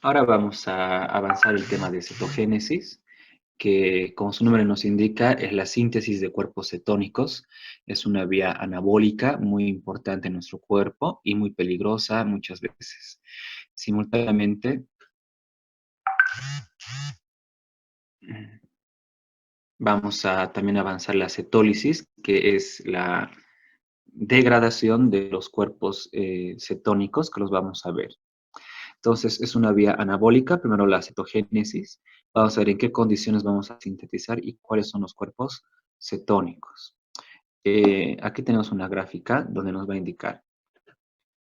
Ahora vamos a avanzar el tema de cetogénesis, que como su nombre nos indica, es la síntesis de cuerpos cetónicos. Es una vía anabólica muy importante en nuestro cuerpo y muy peligrosa muchas veces. Simultáneamente, vamos a también avanzar la cetólisis, que es la degradación de los cuerpos cetónicos, que los vamos a ver. Entonces, es una vía anabólica, primero la cetogénesis. Vamos a ver en qué condiciones vamos a sintetizar y cuáles son los cuerpos cetónicos. Aquí tenemos una gráfica donde nos va a indicar.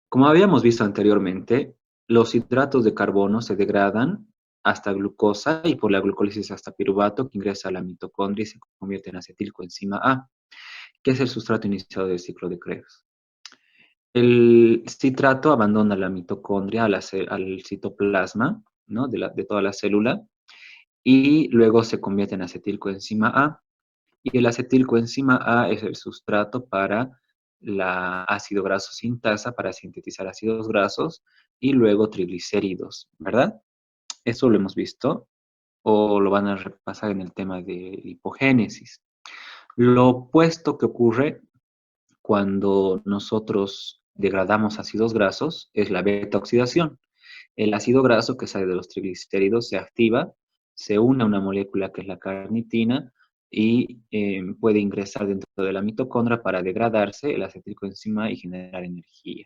Como habíamos visto anteriormente, los hidratos de carbono se degradan hasta glucosa y por la glucólisis hasta piruvato que ingresa a la mitocondria y se convierte en acetilcoenzima A, que es el sustrato iniciado del ciclo de Krebs. El citrato abandona la mitocondria al citoplasma, ¿no? de toda la célula y luego se convierte en acetilcoenzima A. Y el acetilcoenzima A es el sustrato para la ácido graso sintasa, para sintetizar ácidos grasos y luego triglicéridos, ¿verdad? Eso lo hemos visto o lo van a repasar en el tema de lipogénesis. Lo opuesto que ocurre cuando nosotros degradamos ácidos grasos es la beta-oxidación. El ácido graso que sale de los triglicéridos se activa, se une a una molécula que es la carnitina y puede ingresar dentro de la mitocondria para degradarse el acetilcoenzima y generar energía.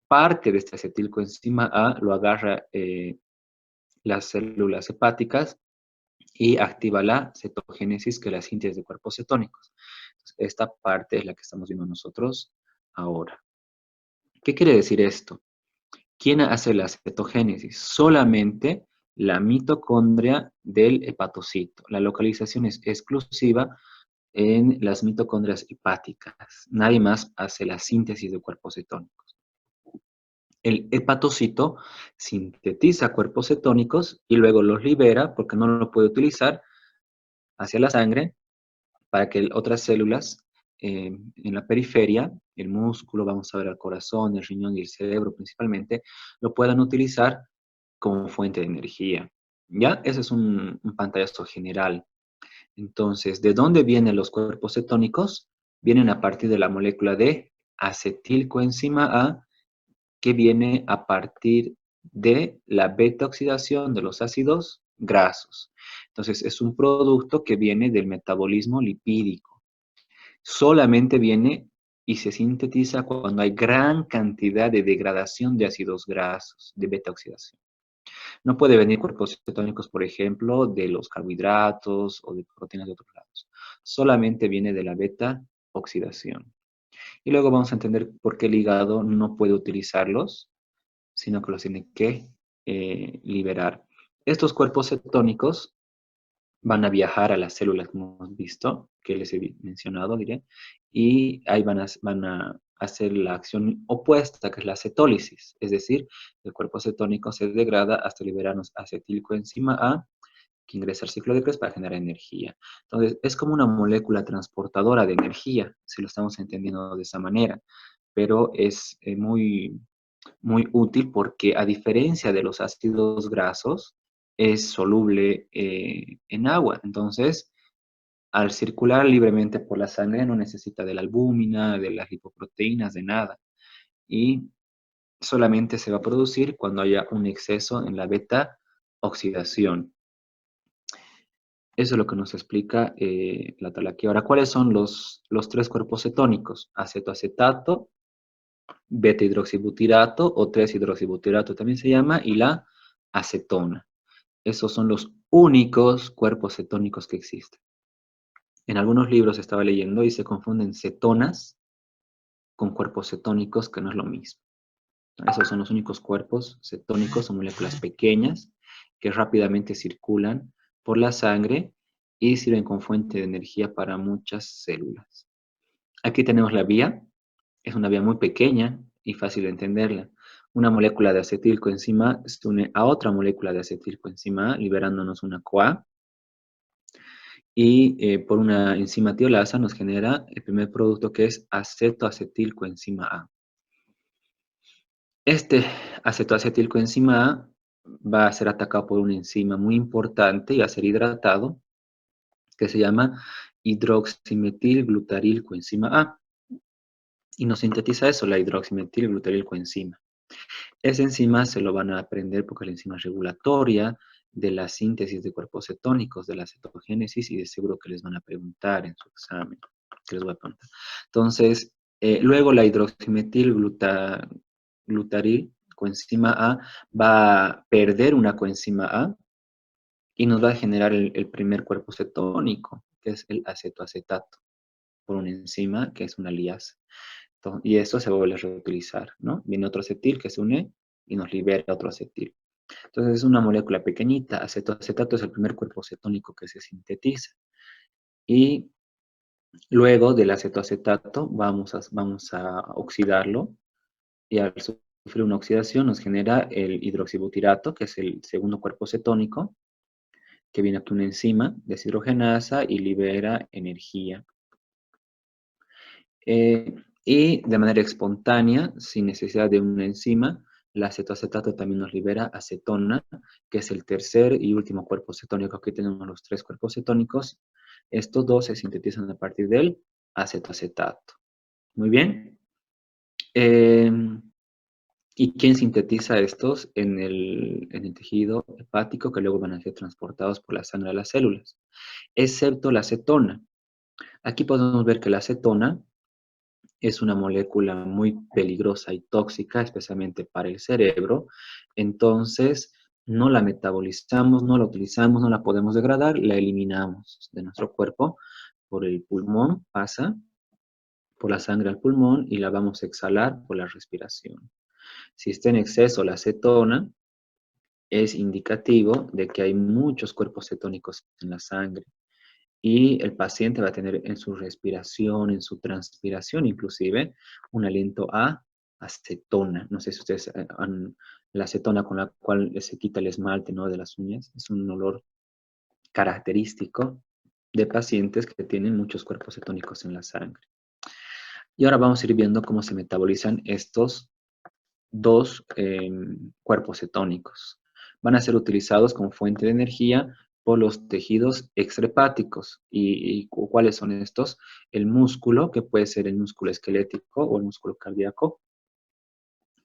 Parte de este acetilcoenzima A lo agarra las células hepáticas y activa la cetogénesis, que es la síntesis de cuerpos cetónicos. Entonces, esta parte es la que estamos viendo nosotros ahora. ¿Qué quiere decir esto? ¿Quién hace la cetogénesis? Solamente la mitocondria del hepatocito. La localización es exclusiva en las mitocondrias hepáticas. Nadie más hace la síntesis de cuerpos cetónicos. El hepatocito sintetiza cuerpos cetónicos y luego los libera porque no lo puede utilizar hacia la sangre para que otras células en la periferia, el músculo, vamos a ver al corazón, el riñón y el cerebro principalmente, lo puedan utilizar como fuente de energía. ¿Ya? Ese es un pantallazo general. Entonces, ¿de dónde vienen los cuerpos cetónicos? Vienen a partir de la molécula de acetilcoenzima A, que viene a partir de la beta-oxidación de los ácidos grasos. Entonces, es un producto que viene del metabolismo lipídico. Solamente viene y se sintetiza cuando hay gran cantidad de degradación de ácidos grasos, de beta-oxidación. No puede venir cuerpos cetónicos, por ejemplo, de los carbohidratos o de proteínas de otros lados. Solamente viene de la beta-oxidación. Y luego vamos a entender por qué el hígado no puede utilizarlos, sino que los tiene que liberar. Estos cuerpos cetónicos van a viajar a las células, como hemos visto, que les he mencionado, diré, y ahí van a hacer la acción opuesta, que es la cetólisis, es decir, el cuerpo cetónico se degrada hasta liberarnos acetilcoenzima A, que ingresa al ciclo de Krebs para generar energía. Entonces, es como una molécula transportadora de energía, si lo estamos entendiendo de esa manera, pero es muy útil porque a diferencia de los ácidos grasos, es soluble en agua. Entonces, al circular libremente por la sangre no necesita de la albúmina, de las lipoproteínas, de nada. Y solamente se va a producir cuando haya un exceso en la beta oxidación. Eso es lo que nos explica la tabla aquí. Ahora, ¿cuáles son los tres cuerpos cetónicos? Acetoacetato, beta-hidroxibutirato o 3-hidroxibutirato también se llama, y la acetona. Esos son los únicos cuerpos cetónicos que existen. En algunos libros estaba leyendo y se confunden cetonas con cuerpos cetónicos, que no es lo mismo. Esos son los únicos cuerpos cetónicos, son moléculas pequeñas que rápidamente circulan por la sangre y sirven como fuente de energía para muchas células. Aquí tenemos la vía, es una vía muy pequeña y fácil de entenderla. Una molécula de acetilcoenzima se une a otra molécula de acetilcoenzima A, liberándonos una CoA, y por una enzima tiolasa nos genera el primer producto, que es acetoacetilcoenzima A. Este acetoacetilcoenzima A va a ser atacado por una enzima muy importante y va a ser hidratado, que se llama hidroximetilglutarilcoenzima A. Y nos sintetiza eso, la hidroximetilglutarilcoenzima. Esa enzima se lo van a aprender porque es la enzima regulatoria de la síntesis de cuerpos cetónicos, de la cetogénesis, y de seguro que les van a preguntar en su examen, que les voy a preguntar. Entonces, luego la hidroximetilglutaril, coenzima A, va a perder una coenzima A y nos va a generar el primer cuerpo cetónico, que es el acetoacetato, por una enzima que es una liasa. Y esto se vuelve a reutilizar, ¿no? Viene otro acetil que se une y nos libera otro acetil. Entonces es una molécula pequeñita. Acetoacetato es el primer cuerpo cetónico que se sintetiza. Y luego del acetoacetato vamos a oxidarlo y al sufrir una oxidación nos genera el hidroxibutirato, que es el segundo cuerpo cetónico, que viene aquí una enzima deshidrogenasa y libera energía. Y de manera espontánea, sin necesidad de una enzima, el acetoacetato también nos libera acetona, que es el tercer y último cuerpo cetónico. Aquí tenemos los tres cuerpos cetónicos. Estos dos se sintetizan a partir del acetoacetato. Muy bien. Eh, ¿Y quién sintetiza estos en el tejido hepático que luego van a ser transportados por la sangre a las células? Excepto la acetona. Aquí podemos ver que la acetona es una molécula muy peligrosa y tóxica, especialmente para el cerebro. Entonces, no la metabolizamos, no la utilizamos, no la podemos degradar, la eliminamos de nuestro cuerpo por el pulmón, pasa por la sangre al pulmón y la vamos a exhalar por la respiración. Si está en exceso la acetona, es indicativo de que hay muchos cuerpos cetónicos en la sangre y el paciente va a tener en su respiración, en su transpiración inclusive, un aliento a acetona. No sé si ustedes han, la acetona con la cual se quita el esmalte, ¿no?, de las uñas, es un olor característico de pacientes que tienen muchos cuerpos cetónicos en la sangre. Y ahora vamos a ir viendo cómo se metabolizan estos dos cuerpos cetónicos. Van a ser utilizados como fuente de energía por los tejidos extrahepáticos. ¿Y cuáles son estos? El músculo, que puede ser el músculo esquelético o el músculo cardíaco.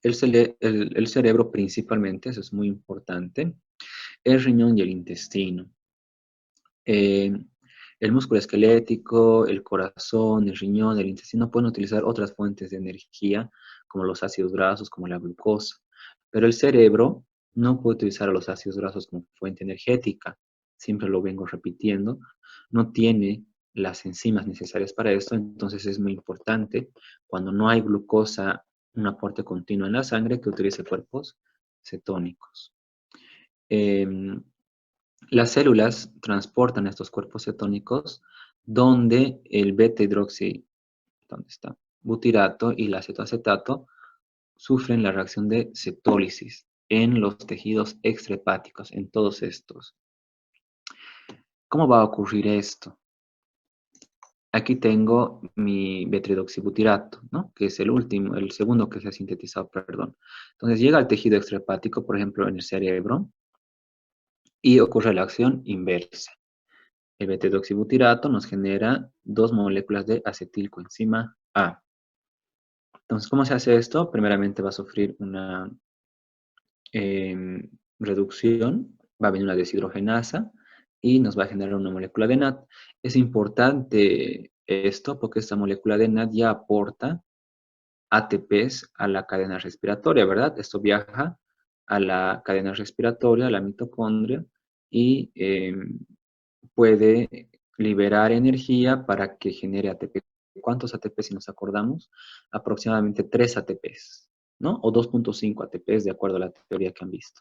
El cerebro principalmente, eso es muy importante. El riñón y el intestino. Eh, el músculo esquelético, el corazón, el riñón, el intestino pueden utilizar otras fuentes de energía, como los ácidos grasos, como la glucosa. Pero el cerebro no puede utilizar a los ácidos grasos como fuente energética. Siempre lo vengo repitiendo. No tiene las enzimas necesarias para esto, entonces es muy importante cuando no hay glucosa, un aporte continuo en la sangre, que utilice cuerpos cetónicos. Las células transportan estos cuerpos cetónicos donde el beta-hidroxi, ¿dónde está?, butirato y el acetoacetato sufren la reacción de cetólisis en los tejidos extrahepáticos, en todos estos. ¿Cómo va a ocurrir esto? Aquí tengo mi beta-hidroxibutirato, ¿no?, que es el último, el segundo que se ha sintetizado, perdón. Entonces llega al tejido extrahepático, por ejemplo, en el cerebro, y ocurre la acción inversa. El beta-hidroxibutirato nos genera dos moléculas de acetilcoenzima A. Entonces, ¿cómo se hace esto? Primeramente va a sufrir una reducción, va a venir una deshidrogenasa y nos va a generar una molécula de NAD. Es importante esto porque esta molécula de NAD ya aporta ATPs a la cadena respiratoria, ¿verdad? Esto viaja a la cadena respiratoria, a la mitocondria, y puede liberar energía para que genere ATP. ¿Cuántos ATP si nos acordamos? Aproximadamente 3 ATPs, ¿no? O 2.5 ATPs de acuerdo a la teoría que han visto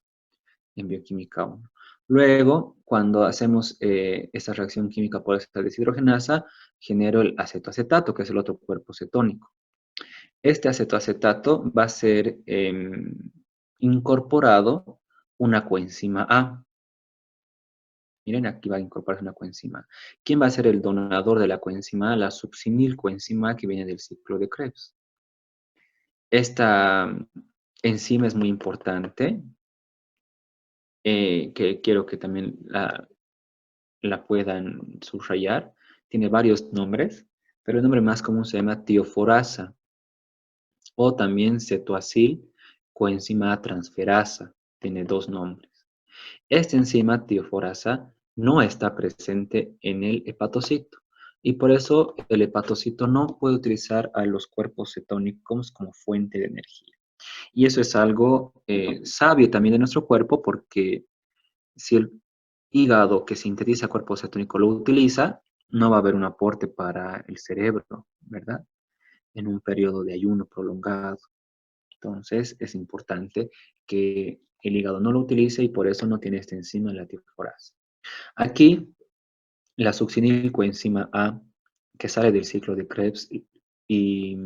en bioquímica 1. Luego, cuando hacemos esta reacción química por esta deshidrogenasa, genero el acetoacetato, que es el otro cuerpo cetónico. Este acetoacetato va a ser incorporado una coenzima A. Miren, aquí va a incorporarse una coenzima. ¿Quién va a ser el donador de la coenzima? La succinilcoenzima que viene del ciclo de Krebs. Esta enzima es muy importante que quiero que también la puedan subrayar. Tiene varios nombres, pero el nombre más común se llama tioforasa o también cetoacil coenzima A transferasa. Tiene dos nombres. Esta enzima tioforasa no está presente en el hepatocito y por eso el hepatocito no puede utilizar a los cuerpos cetónicos como fuente de energía. Y eso es algo sabio también de nuestro cuerpo porque si el hígado que sintetiza cuerpos cetónicos lo utiliza, no va a haber un aporte para el cerebro, ¿verdad? En un periodo de ayuno prolongado. Entonces es importante que el hígado no lo utilice y por eso no tiene esta enzima la tioforasa. Aquí la succinilcoenzima A, que sale del ciclo de Krebs y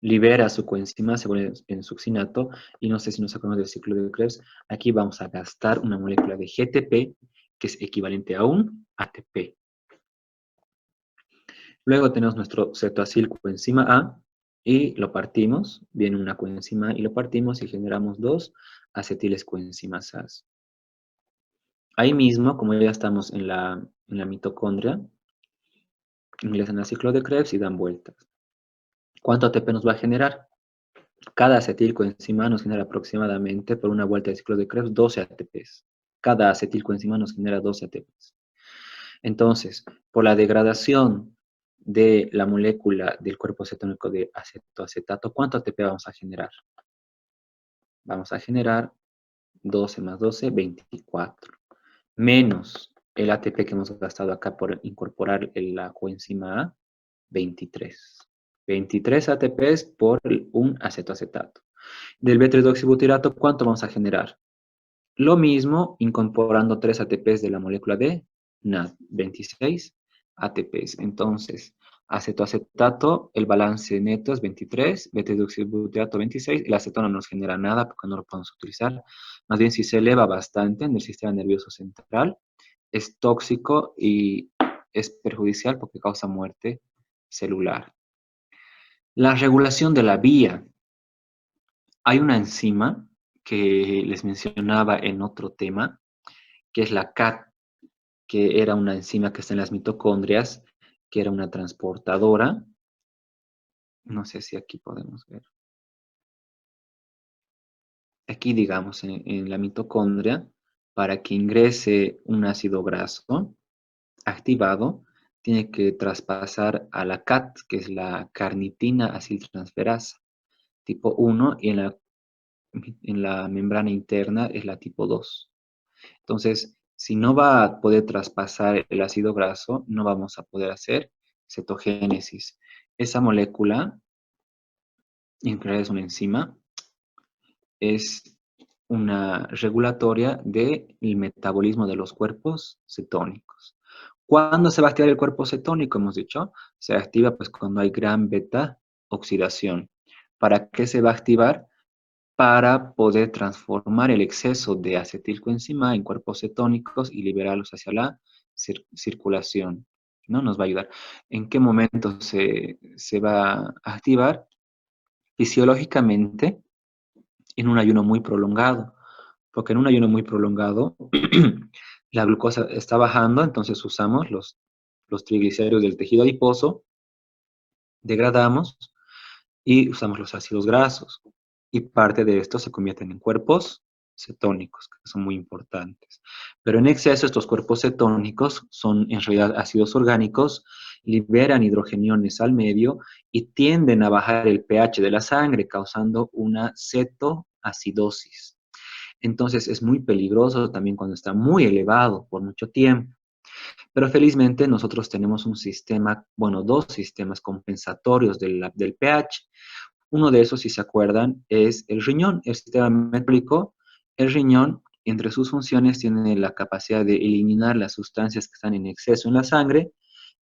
libera su coenzima, se vuelve en succinato, y no sé si nos acordamos del ciclo de Krebs, aquí vamos a gastar una molécula de GTP, que es equivalente a un ATP. Luego tenemos nuestro cetoacilcoenzima A, y lo partimos, viene una coenzima y lo partimos y generamos dos acetilescoenzimas A. Ahí mismo, como ya estamos en la mitocondria, ingresan al ciclo de Krebs y dan vueltas. ¿Cuánto ATP nos va a generar? Cada acetilcoenzima nos genera aproximadamente, por una vuelta de ciclo de Krebs, 12 ATPs. Cada acetilcoenzima nos genera 12 ATPs. Entonces, por la degradación de la molécula del cuerpo cetónico de acetoacetato, ¿cuánto ATP vamos a generar? Vamos a generar 12 más 12, 24. Menos el ATP que hemos gastado acá por incorporar la coenzima A, 23. 23 ATPs por un acetoacetato. Del B3-deoxibutirato, ¿cuánto vamos a generar? Lo mismo incorporando 3 ATPs de la molécula de NAD, 26 ATPs. Entonces, acetoacetato, el balance neto es 23, B3-deoxibutirato 26, el acetona no nos genera nada porque no lo podemos utilizar. Más bien, si se eleva bastante en el sistema nervioso central, es tóxico y es perjudicial porque causa muerte celular. La regulación de la vía. Hay una enzima que les mencionaba en otro tema, que es la CAT, que era una enzima que está en las mitocondrias, que era una transportadora. No sé si aquí podemos ver. Aquí, digamos, en la mitocondria, para que ingrese un ácido graso activado, tiene que traspasar a la CAT, que es la carnitina aciltransferasa, tipo 1, y en la membrana interna es la tipo 2. Entonces, si no va a poder traspasar el ácido graso, no vamos a poder hacer cetogénesis. Esa molécula, en realidad es una enzima, es una regulatoria del metabolismo de los cuerpos cetónicos. ¿Cuándo se va a activar el cuerpo cetónico? Hemos dicho, se activa pues cuando hay gran beta oxidación. ¿Para qué se va a activar? Para poder transformar el exceso de acetilcoenzima en cuerpos cetónicos y liberarlos hacia la circulación. ¿No? Nos va a ayudar. ¿En qué momento se va a activar? Fisiológicamente, en un ayuno muy prolongado, porque en un ayuno muy prolongado la glucosa está bajando, entonces usamos los triglicéridos del tejido adiposo, degradamos y usamos los ácidos grasos. Y parte de estos se convierten en cuerpos cetónicos, que son muy importantes. Pero en exceso estos cuerpos cetónicos son en realidad ácidos orgánicos, liberan hidrogeniones al medio y tienden a bajar el pH de la sangre, causando una cetoacidosis. Entonces es muy peligroso también cuando está muy elevado por mucho tiempo. Pero felizmente nosotros tenemos un sistema, bueno, dos sistemas compensatorios del pH. Uno de esos, si se acuerdan, es el riñón, el sistema metabólico. El riñón, entre sus funciones, tiene la capacidad de eliminar las sustancias que están en exceso en la sangre,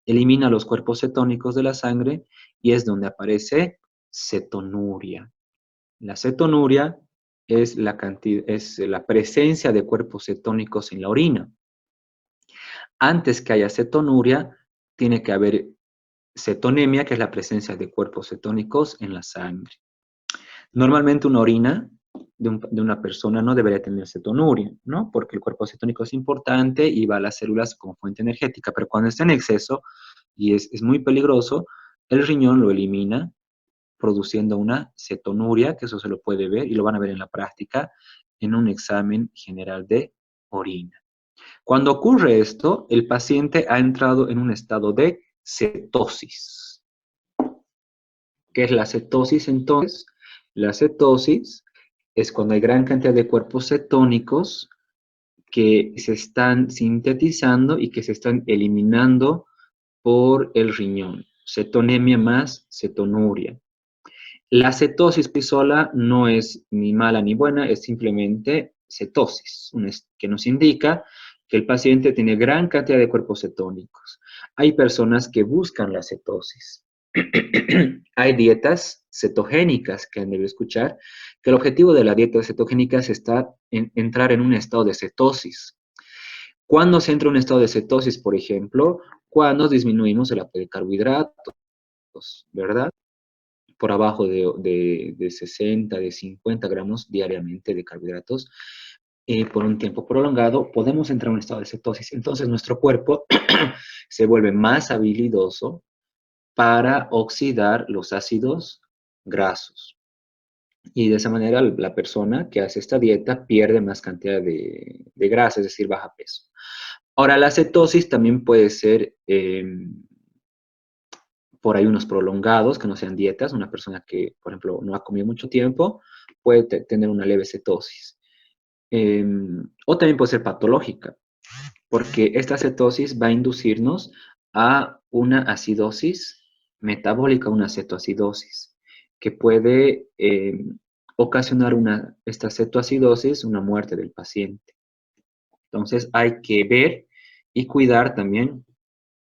elimina los cuerpos cetónicos de la sangre y es donde aparece cetonuria. La cetonuria es la presencia de cuerpos cetónicos en la orina. Antes que haya cetonuria, tiene que haber cetonemia, que es la presencia de cuerpos cetónicos en la sangre. Normalmente una orina de una persona no debería tener cetonuria, ¿no? Porque el cuerpo cetónico es importante y va a las células como fuente energética, pero cuando está en exceso y es muy peligroso, el riñón lo elimina produciendo una cetonuria, que eso se lo puede ver y lo van a ver en la práctica en un examen general de orina. Cuando ocurre esto, el paciente ha entrado en un estado de cetosis. ¿Qué es la cetosis entonces? La cetosis es cuando hay gran cantidad de cuerpos cetónicos que se están sintetizando y que se están eliminando por el riñón. Cetonemia más cetonuria. La cetosis sola no es ni mala ni buena, es simplemente cetosis, que nos indica que el paciente tiene gran cantidad de cuerpos cetónicos. Hay personas que buscan la cetosis. Hay dietas cetogénicas que han de escuchar, que el objetivo de la dieta cetogénica es entrar en un estado de cetosis. ¿Cuándo se entra en un estado de cetosis, por ejemplo? Cuando disminuimos el aporte de carbohidratos, ¿verdad? Por abajo de 60, de 50 gramos diariamente de carbohidratos por un tiempo prolongado, podemos entrar en un estado de cetosis. Entonces nuestro cuerpo se vuelve más habilidoso para oxidar los ácidos grasos. Y de esa manera la persona que hace esta dieta pierde más cantidad de grasa, es decir, baja peso. Ahora, la cetosis también puede ser por ayunos prolongados, que no sean dietas. Una persona que, por ejemplo, no ha comido mucho tiempo puede tener una leve cetosis. O también puede ser patológica, porque esta cetosis va a inducirnos a una acidosis metabólica, una cetoacidosis, que puede ocasionar esta cetoacidosis, una muerte del paciente. Entonces hay que ver y cuidar también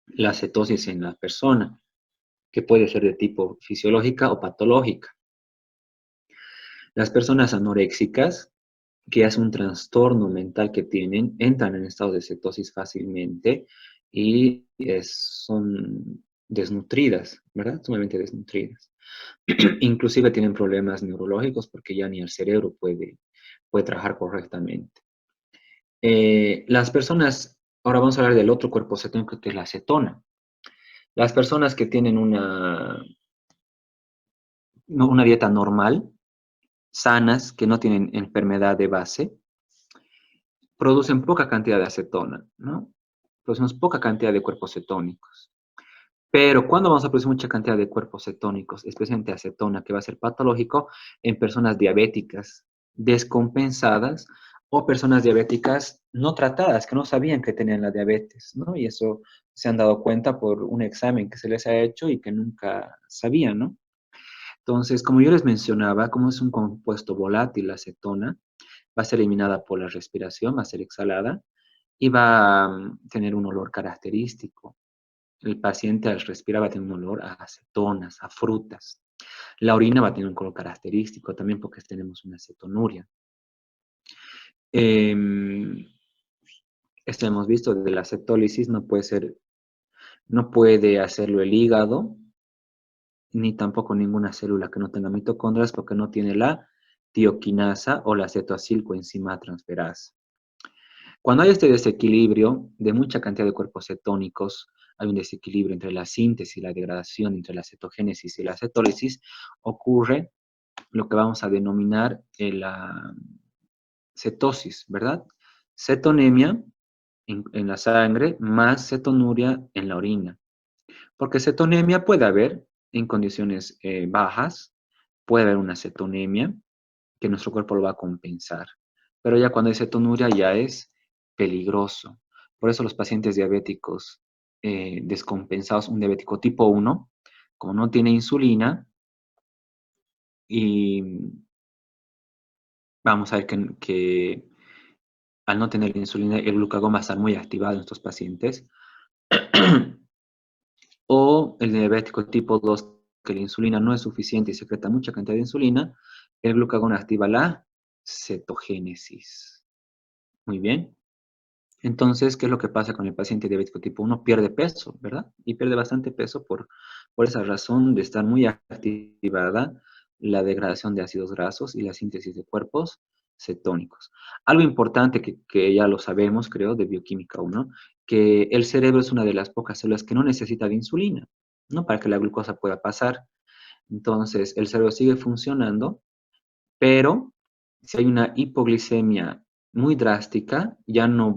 la cetosis en la persona, que puede ser de tipo fisiológica o patológica. Las personas anoréxicas, que es un trastorno mental que tienen, entran en estado de cetosis fácilmente y son desnutridas, ¿verdad? Sumamente desnutridas. Inclusive tienen problemas neurológicos porque ya ni el cerebro puede trabajar correctamente. Las personas, ahora vamos a hablar del otro cuerpo cetónico que es la cetona. Las personas que tienen una dieta normal, sanas, que no tienen enfermedad de base, producen poca cantidad de acetona, ¿no? Producimos poca cantidad de cuerpos cetónicos. Pero ¿cuándo vamos a producir mucha cantidad de cuerpos cetónicos, especialmente acetona, que va a ser patológico en personas diabéticas, descompensadas o personas diabéticas no tratadas, que no sabían que tenían la diabetes, ¿no? Y eso se han dado cuenta por un examen que se les ha hecho y que nunca sabían, ¿no? Entonces, como yo les mencionaba, como es un compuesto volátil, la acetona, va a ser eliminada por la respiración, va a ser exhalada y va a tener un olor característico. El paciente al respirar va a tener un olor a acetonas, a frutas. La orina va a tener un color característico también porque tenemos una acetonuria. Esto hemos visto de la cetólisis, no puede hacerlo el hígado, ni tampoco ninguna célula que no tenga mitocondrias porque no tiene la tioquinasa o la cetoacilcoenzima transferasa. Cuando hay este desequilibrio de mucha cantidad de cuerpos cetónicos, hay un desequilibrio entre la síntesis y la degradación, entre la cetogénesis y la cetólisis, ocurre lo que vamos a denominar la cetosis, ¿verdad? Cetonemia en la sangre más cetonuria en la orina. Porque cetonemia puede haber en condiciones bajas, puede haber una cetonemia que nuestro cuerpo lo va a compensar. Pero ya cuando hay cetonuria ya es peligroso. Por eso los pacientes diabéticos descompensados, un diabético tipo 1, como no tiene insulina, y vamos a ver que al no tener insulina, el glucagón va a estar muy activado en estos pacientes. O el diabético tipo 2, que la insulina no es suficiente y secreta mucha cantidad de insulina, el glucagón activa la cetogénesis. Muy bien. Entonces, ¿qué es lo que pasa con el paciente diabético tipo 1? Pierde peso, ¿verdad? Y pierde bastante peso por esa razón de estar muy activada la degradación de ácidos grasos y la síntesis de cuerpos cetónicos. Algo importante que ya lo sabemos, creo, de bioquímica 1, que el cerebro es una de las pocas células que no necesita de insulina, ¿no? Para que la glucosa pueda pasar. Entonces, el cerebro sigue funcionando, pero si hay una hipoglicemia muy drástica, ya no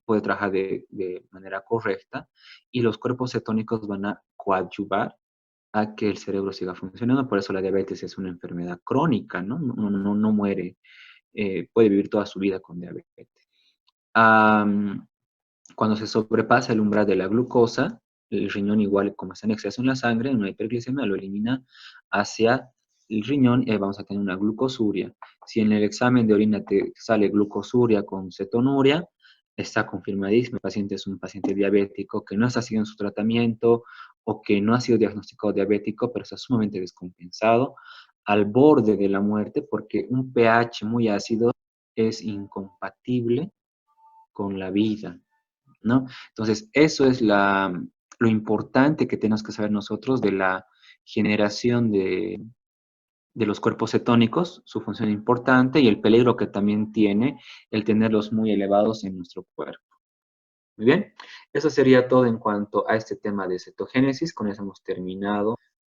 puede trabajar de manera correcta y los cuerpos cetónicos van a coadyuvar a que el cerebro siga funcionando. Por eso la diabetes es una enfermedad crónica, ¿no? No muere, puede vivir toda su vida con diabetes. Cuando se sobrepasa el umbral de la glucosa, el riñón igual como está en exceso en la sangre, en una hiperglicemia, lo elimina hacia el riñón y vamos a tener una glucosuria. Si en el examen de orina te sale glucosuria con cetonuria, está confirmadísimo, el paciente es un paciente diabético que no está siguiendo su tratamiento o que no ha sido diagnosticado diabético, pero está sumamente descompensado, al borde de la muerte, porque un pH muy ácido es incompatible con la vida, ¿no? Entonces, eso es lo importante que tenemos que saber nosotros de la generación de los cuerpos cetónicos, su función importante y el peligro que también tiene el tenerlos muy elevados en nuestro cuerpo. Muy bien, eso sería todo en cuanto a este tema de cetogénesis. Con eso hemos terminado